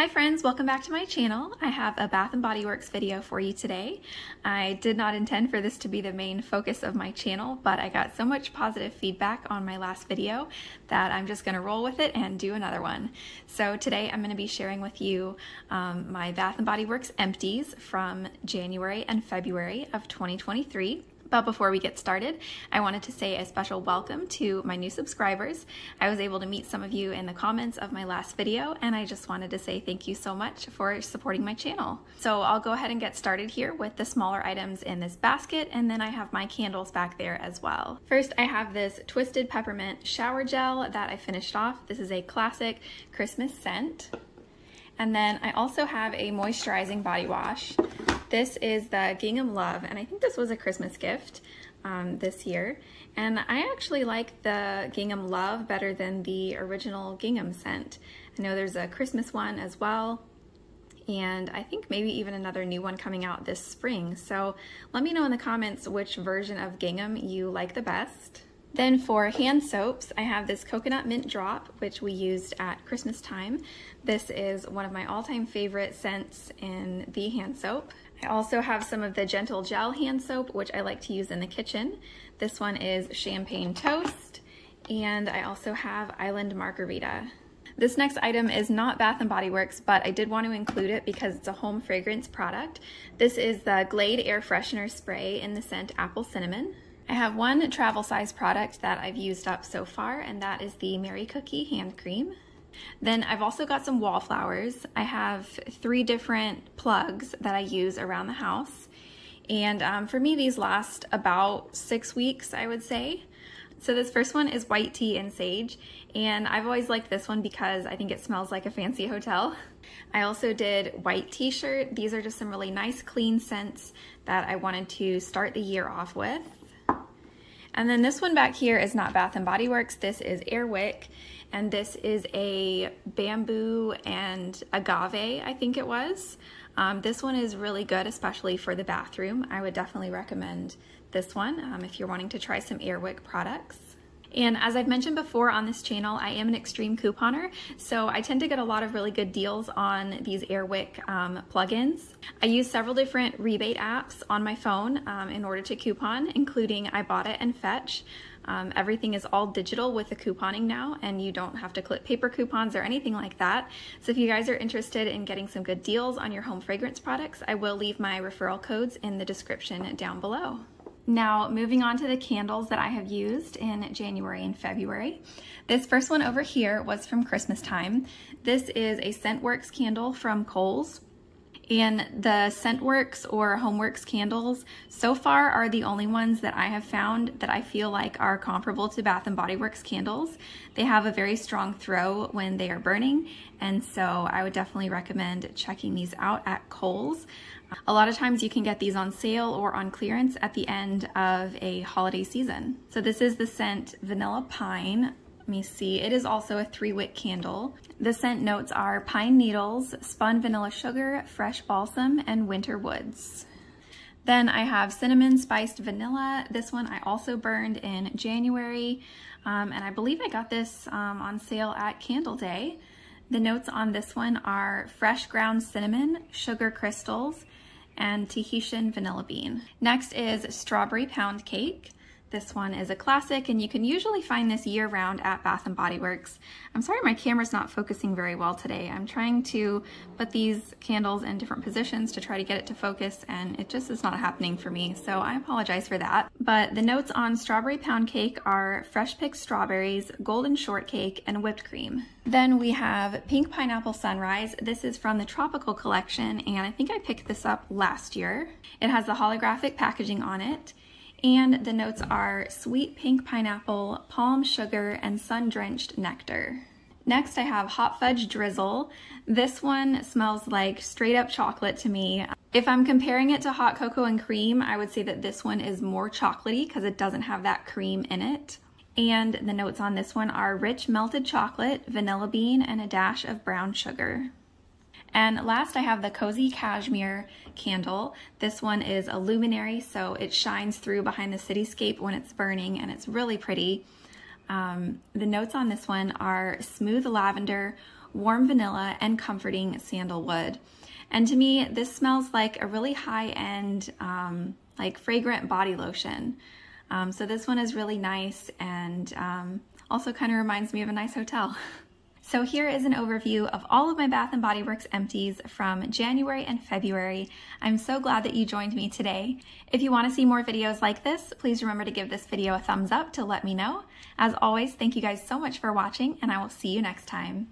Hi friends, welcome back to my channel. I have a Bath & Body Works video for you today. I did not intend for this to be the main focus of my channel, but I got so much positive feedback on my last video that I'm just going to roll with it and do another one. So today I'm going to be sharing with you my Bath & Body Works Empties from January and February of 2023. But before we get started, I wanted to say a special welcome to my new subscribers. I was able to meet some of you in the comments of my last video, and I just wanted to say thank you so much for supporting my channel. So I'll go ahead and get started here with the smaller items in this basket, and then I have my candles back there as well. First, I have this Twisted Peppermint Shower Gel that I finished off. This is a classic Christmas scent. And then I also have a moisturizing body wash. This is the Gingham Love, and I think this was a Christmas gift this year. And I actually like the Gingham Love better than the original Gingham scent. I know there's a Christmas one as well, and I think maybe even another new one coming out this spring. So let me know in the comments which version of Gingham you like the best. Then for hand soaps, I have this Coconut Mint Drop, which we used at Christmas time. This is one of my all-time favorite scents in the hand soap. I also have some of the Gentle Gel hand soap, which I like to use in the kitchen. This one is Champagne Toast, and I also have Island Margarita. This next item is not Bath & Body Works, but I did want to include it because it's a home fragrance product. This is the Glade Air Freshener Spray in the scent Apple Cinnamon. I have one travel size product that I've used up so far, and that is the Mary Cookie Hand Cream. Then I've also got some wallflowers. I have 3 different plugs that I use around the house. And for me, these last about 6 weeks, I would say. So this first one is White Tea and Sage, and I've always liked this one because I think it smells like a fancy hotel. I also did White T-shirt. These are just some really nice, clean scents that I wanted to start the year off with. And then this one back here is not Bath & Body Works. This is Airwick, and this is a bamboo and agave, I think it was. This one is really good, especially for the bathroom. I would definitely recommend this one if you're wanting to try some Airwick products. And as I've mentioned before on this channel, I am an extreme couponer, so I tend to get a lot of really good deals on these Airwick plugins. I use several different rebate apps on my phone in order to coupon, including IBOTTA and Fetch. Everything is all digital with the couponing now, and you don't have to clip paper coupons or anything like that. So if you guys are interested in getting some good deals on your home fragrance products, I will leave my referral codes in the description down below. Now, moving on to the candles that I have used in January and February. This first one over here was from Christmas time. This is a Scentworks candle from Kohl's. And the Scentworks or Homeworks candles so far are the only ones that I have found that I feel like are comparable to Bath & Body Works candles. They have a very strong throw when they are burning, and so I would definitely recommend checking these out at Kohl's. A lot of times you can get these on sale or on clearance at the end of a holiday season. So this is the scent Vanilla Pine. Let me see, it is also a 3-wick candle. The scent notes are pine needles, spun vanilla sugar, fresh balsam, and winter woods. Then I have cinnamon spiced vanilla. This one I also burned in January, and I believe I got this on sale at Candle Day. The notes on this one are fresh ground cinnamon, sugar crystals, and Tahitian vanilla bean. Next is strawberry pound cake. This one is a classic, and you can usually find this year-round at Bath & Body Works. I'm sorry my camera's not focusing very well today. I'm trying to put these candles in different positions to try to get it to focus, and it just is not happening for me, so I apologize for that. But the notes on strawberry pound cake are fresh picked strawberries, golden shortcake, and whipped cream. Then we have Pink Pineapple Sunrise. This is from the Tropical Collection, and I think I picked this up last year. It has the holographic packaging on it. And the notes are sweet pink pineapple, palm sugar, and sun-drenched nectar. Next, I have Hot Fudge Drizzle. This one smells like straight up chocolate to me. If I'm comparing it to Hot Cocoa and Cream, I would say that this one is more chocolatey because it doesn't have that cream in it. And the notes on this one are rich melted chocolate, vanilla bean, and a dash of brown sugar. And last I have the Cozy Cashmere candle. This one is a luminary, so it shines through behind the cityscape when it's burning, and it's really pretty. The notes on this one are smooth lavender, warm vanilla and comforting sandalwood. And to me, this smells like a really high-end, like fragrant body lotion. So this one is really nice and also kind of reminds me of a nice hotel. So here is an overview of all of my Bath & Body Works empties from January and February. I'm so glad that you joined me today. If you want to see more videos like this, please remember to give this video a thumbs up to let me know. As always, thank you guys so much for watching, and I will see you next time.